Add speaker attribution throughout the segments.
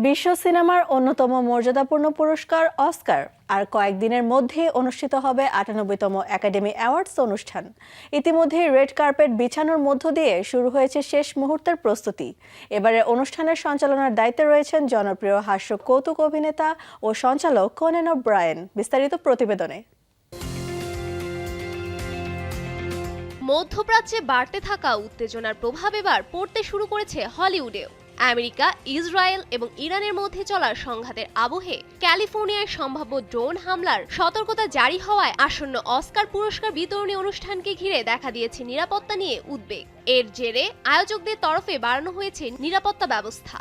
Speaker 1: বিশ্ব সিনেমার অন্যতম মর্যাদাপূর্ণ পুরস্কার অস্কার আর কয়েকদিনের মধ্যেই অনুষ্ঠিত হবে ৯৮তম একাডেমি অ্যাওয়ার্ডস অনুষ্ঠান। ইতিমধ্যেই রেড কার্পেট বিছানোর মধ্য দিয়ে শুরু হয়েছে শেষ মুহূর্তের প্রস্তুতি। এবারে অনুষ্ঠানের সঞ্চালনার দায়িত্বে রয়েছেন জনপ্রিয় হাস্য কৌতুক অভিনেতা ও সঞ্চালক কোনান ওব্রায়েন। বিস্তারিত প্রতিবেদনে।
Speaker 2: মধ্যপ্রাচ্যে বাড়তে থাকা উত্তেজনার প্রভাব এবার পড়তে শুরু করেছে হলিউডেও। আমেরিকা, ইসরায়েল এবং ইরানের মধ্যে চলা সংঘাতের আবহে ক্যালিফোর্নিয়ায় সম্ভাব্য ড্রোন হামলার সতর্কতা জারি হওয়ায় আসন্ন অস্কার পুরস্কার বিতরণী অনুষ্ঠানকে ঘিরে দেখা দিয়েছে নিরাপত্তা নিয়ে উদ্বেগ। এর জেরে আয়োজকদের তরফে বাড়ানো হয়েছে নিরাপত্তা ব্যবস্থা।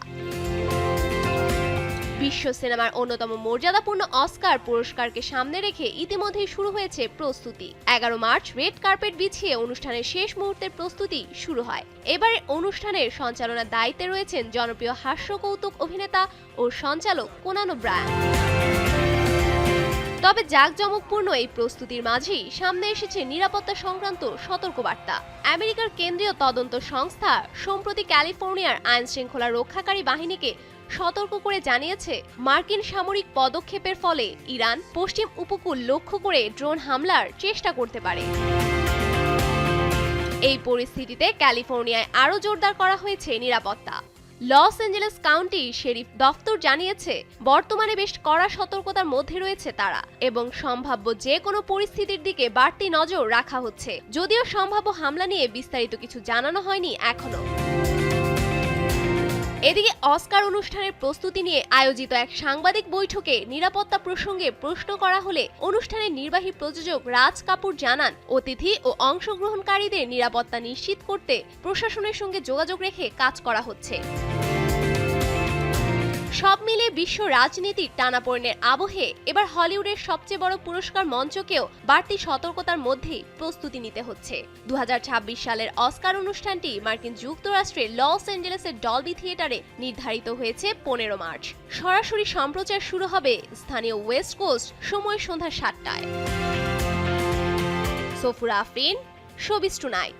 Speaker 2: বিশ্ব সিনেমার অন্যতম মর্যাদাপূর্ণ অস্কার পুরস্কারকে সামনে রেখে ইতিমধ্যেই শুরু হয়েছে প্রস্তুতি। ১১ মার্চ রেড কার্পেট বিছিয়ে অনুষ্ঠানের শেষ মুহূর্তের প্রস্তুতি শুরু হয়। এবারে অনুষ্ঠানের সঞ্চালনার দায়িত্বে রয়েছেন জনপ্রিয় হাস্য কৌতুক অভিনেতা ও সঞ্চালক কোনান ওব্রায়েন। তবে জাঁকজমকপূর্ণ এই প্রস্তুতির মাঝেই সামনে এসেছে নিরাপত্তা সংক্রান্ত সতর্কবার্তা। আমেরিকার কেন্দ্রীয় তদন্ত সংস্থা সম্প্রতি ক্যালিফোর্নিয়ার আইন শৃঙ্খলা রক্ষাকারী বাহিনীকে সতর্ক করে জানিয়েছে, মার্কিন সামরিক পদক্ষেপের ফলে ইরান পশ্চিম উপকূল লক্ষ্য করে ড্রোন হামলার চেষ্টা করতে পারে। এই পরিস্থিতিতে ক্যালিফোর্নিয়ায় আরও জোরদার করা হয়েছে নিরাপত্তা। লস অ্যাঞ্জেলেস কাউন্টি শেরিফ দফতর জানিয়েছে, বর্তমানে বেশ কড়া সতর্কতার মধ্যে রয়েছে তারা এবং সম্ভাব্য যে কোনো পরিস্থিতির দিকে বাড়তি নজর রাখা হচ্ছে। যদিও সম্ভাব্য হামলা নিয়ে বিস্তারিত কিছু জানানো হয়নি এখনো। এদিকে অস্কার অনুষ্ঠানের প্রস্তুতি নিয়ে আয়োজিত এক সাংবাদিক বৈঠকে নিরাপত্তা প্রসঙ্গে প্রশ্ন করা হলে অনুষ্ঠানের নির্বাহী প্রযোজক রাজ কাপুর জানান, অতিথি ও অংশগ্রহণকারীদের নিরাপত্তা নিশ্চিত করতে প্রশাসনের সঙ্গে যোগাযোগ রেখে কাজ করা হচ্ছে। সব মিলে বিশ্ব রাজনীতির টানাপোড়েনের আবহে এবার হলিউডের সবচেয়ে বড় পুরস্কার মঞ্চকেও বাড়তি সতর্কতার মধ্যেই প্রস্তুতি নিতে হচ্ছে। ২০২৬ সালের অস্কার অনুষ্ঠানটি মার্কিন যুক্তরাষ্ট্রের লস অ্যাঞ্জেলেসের ডলবি থিয়েটারে নির্ধারিত হয়েছে ১৫ মার্চ। সরাসরি সম্প্রচার শুরু হবে স্থানীয় ওয়েস্ট কোস্ট সময় সন্ধ্যা ৭টায়। Safura Afrin, showbiz tonight.